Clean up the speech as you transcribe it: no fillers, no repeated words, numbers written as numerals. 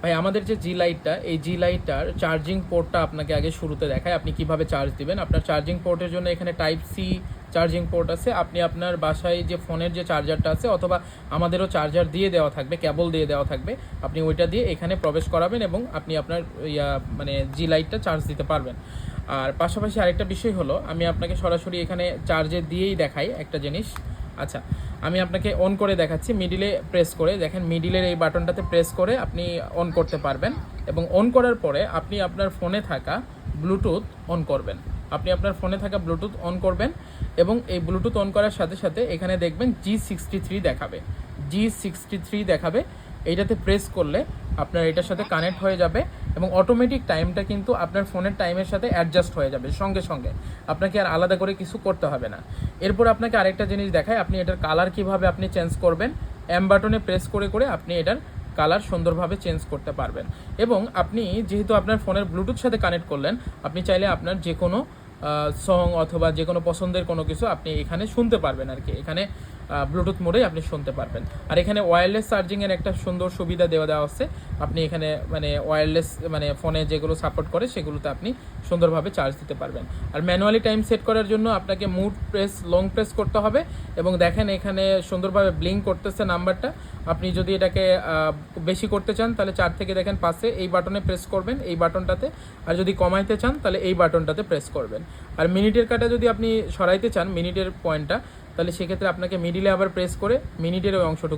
ভাই আমাদের যে জি লাইটটা, এই জি লাইটটার চার্জিং পোর্টটা আপনাকে আগে শুরুতে দেখায় আপনি কিভাবে চার্জ দিবেন। আপনার চার্জিং পোর্টের জন্য এখানে টাইপ সি চার্জিং পোর্ট আছে। আপনি আপনার বাসায় যে ফোনের যে চার্জারটা আছে, অথবা আমাদেরও চার্জার দিয়ে দেওয়া থাকবে, কেবল দিয়ে দেওয়া থাকবে, আপনি ওইটা দিয়ে এখানে প্রবেশ করাবেন এবং আপনি আপনার মানে জি লাইটটা চার্জ দিতে পারবেন। আর পাশাপাশি আরেকটা বিষয় হলো, আমি আপনাকে সরাসরি এখানে চার্জে দিয়েই দেখাই একটা জিনিস। আচ্ছা, আমি আপনাকে অন করে দেখাচ্ছি। মিডিলে প্রেস করে দেখেন, মিডিলের এই বাটনটাতে প্রেস করে আপনি অন করতে পারবেন এবং অন করার পরে আপনি আপনার ফোনে থাকা ব্লুটুথ অন করবেন। আপনি আপনার ফোনে থাকা ব্লুটুথ অন করবেন এবং এই ব্লুটুথ অন করার সাথে সাথে এখানে দেখবেন G63 দেখাবে, G63 দেখাবে। এইটাতে প্রেস করলে আপনার এটার সাথে কানেক্ট হয়ে যাবে এবং অটোমেটিক টাইমটা কিন্তু আপনার ফোনের টাইমের সাথে অ্যাডজাস্ট হয়ে যাবে সঙ্গে সঙ্গে। আপনাকে আর আলাদা করে কিছু করতে হবে না। এরপর আপনাকে আরেকটা জিনিস দেখায়, আপনি এটার কালার কিভাবে আপনি চেঞ্জ করবেন। এম বাটনে প্রেস করে করে আপনি এটার কালার সুন্দরভাবে চেঞ্জ করতে পারবেন। এবং আপনি যেহেতু আপনার ফোনের ব্লুটুথ সাথে কানেক্ট করলেন, আপনি চাইলে আপনার যে কোনো সং অথবা যে কোনো পছন্দের কোনো কিছু আপনি এখানে শুনতে পারবেন আর কি। এখানে ব্লুটুথ মোডে আপনি শুনতে পারবেন। আর এখানে ওয়্যারলেস চার্জিংয়ের একটা সুন্দর সুবিধা দেওয়া আছে। আপনি এখানে মানে ওয়্যারলেস মানে ফোনে যেগুলো সাপোর্ট করে সেগুলোতে আপনি সুন্দরভাবে চার্জ দিতে পারবেন। আর ম্যানুয়ালি টাইম সেট করার জন্য আপনাকে মুভ প্রেস, লং প্রেস করতে হবে এবং দেখেন এখানে সুন্দরভাবে ব্লিঙ্ক করতেছে নাম্বারটা। আপনি যদি এটাকে বেশি করতে চান তাহলে 4 থেকে দেখেন 5-এ এই বাটনে প্রেস করবেন, এই বাটনটাতে। আর যদি কমাইতে চান তাহলে এই বাটনটাতে প্রেস করবেন। আর মিনিটের কাটা যদি আপনি সরাইতে চান, মিনিটের পয়েন্টটা, তাহলে সেক্ষেত্রে আপনাকে মিডিলে আবার প্রেস করে মিনিটের ওই অংশটুকু